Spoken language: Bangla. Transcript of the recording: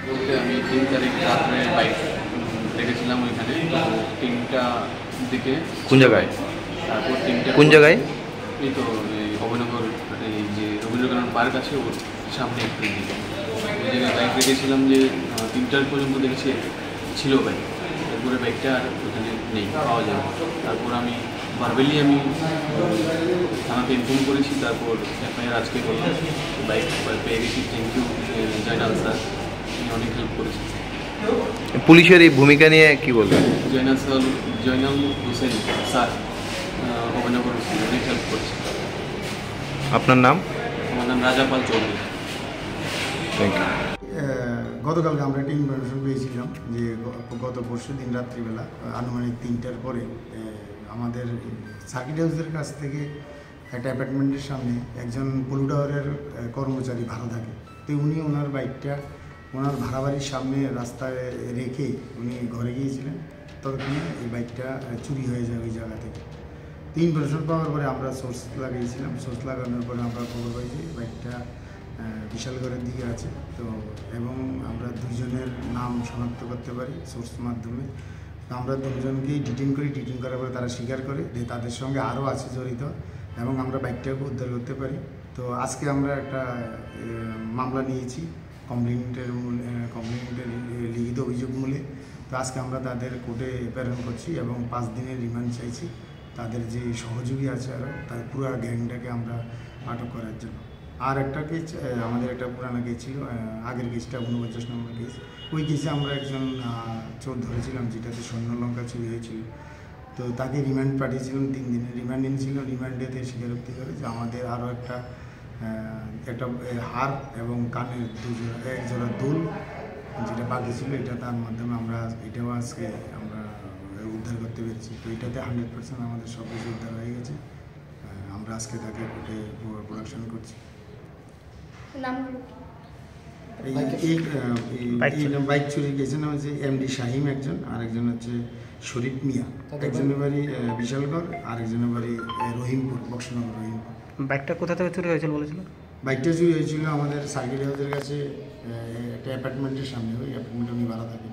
বলতে আমি 3 তারিখ রাত্রে বাইক রেখেছিলাম ওইখানে, তো 3টার দিকে। কোন জায়গায়? তারপর 3টা কোন জায়গায়? এই তো এই অভয়নগর, এই যে রবীন্দ্রনাথ পার্ক আছে ওর সামনে একটু দিকে ওই জায়গায় বাইক রেখেছিলাম, যে 3টার পর্যন্ত দেখেছি ছিল বাইক, তারপরে বাইকটা আর ওখানে নেই, পাওয়া যায়। তারপর আমি ভার্বালি থানাতে ইনফর্ম করেছি, তারপর এফআইআর আজকে করলাম। বাইক পেয়ে গেছি। থ্যাংক ইউ জয়নাল স্যার, তিনি অনেক হেল্প করেছেন। পুলিশের এই ভূমিকা নিয়ে কি বলবেন? জয়নাল হোসেন স্যার অভয়নগর অনেক হেল্প করেছে। আপনার নাম? আমার নাম রাজাপাল চৌধুরী। Thank you. গতকালকে আমরা একটা ইনফরমেশন পেয়েছিলাম যে গত পরশু দিন রাত্রিবেলা আনুমানিক 3টার পরে আমাদের সার্কিট হাউসের কাছ থেকে একটা অ্যাপার্টমেন্টের সামনে একজন পলু টাওয়ারের কর্মচারী ভাড়া থাকে। তো উনি ওনার বাইকটা ওনার ভাড়া বাড়ির সামনে রাস্তায় রেখে উনি ঘরে গিয়েছিলেন। ততক্ষণে এই বাইকটা চুরি হয়ে যায় ওই জায়গা থেকে। 3 বছর পাওয়ার পরে আমরা সোর্স লাগিয়েছিলাম। সোর্স লাগানোর পরে আমরা খবর পাই যে বাইকটা বিশালগড়ের দিকে আছে। তো এবং আমরা 2 জনের নাম শনাক্ত করতে পারি সোর্স মাধ্যমে। আমরা 2 জনকেই ডিটেইন করি। ডিটেইন করার পরে তারা স্বীকার করে যে তাদের সঙ্গে আরও আছে জড়িত, এবং আমরা বাইকটাকে উদ্ধার করতে পারি। তো আজকে আমরা একটা মামলা নিয়েছি কমপ্লেন্টের লিখিত অভিযোগ মূলে। তো আজকে আমরা তাদের কোর্টে প্রেরণ করছি এবং 5 দিনের রিমান্ড চাইছি। তাদের যে সহযোগী আছে আরও তার পুরো গ্যাংটাকে আমরা আটক করার জন্য। আর একটা কেস, আমাদের একটা পুরানো কেস ছিল, আগের কেসটা 49 নম্বর কেস। ওই কেসে আমরা একজন চোর ধরেছিলাম যেটাতে স্বর্ণলঙ্কা চুরি হয়েছিল। তো তাকে রিমান্ড পাঠিয়েছিলাম, 3 দিনের রিমান্ড নিয়েছিল। রিমান্ডেতে স্বীকারোক্তি করে যে আমাদের আরও একটা হার এবং কানের 1 জোড়া দুল যেটা বাকি ছিল, এটা তার মাধ্যমে আমরা এটাও আজকে আমরা উদ্ধার করতে পেরেছি। তো এটাতে 100% আমাদের সব কিছু উদ্ধার হয়ে গেছে। আমরা আজকে তাকে কোর্টে প্রোডাকশন করছি। বাইক চুরি কেসের নাম হচ্ছে এমডি শাহিম একজন, আরেকজন হচ্ছে শরীফ মিয়া। একজনের বাড়ি বিশালগড়, আরেকজনের বাড়ি রহিমপুর, বক্সনগর রহিমপুর। বাইকটা কোথা থেকে চুরি হয়েছিল বলেছিল? বাইকটা চুরি হয়েছিল আমাদের সার্কিট হাউসের কাছে একটা অ্যাপার্টমেন্টের সামনে। ওই অ্যাপার্টমেন্টে উনি ভাড়া থাকেন।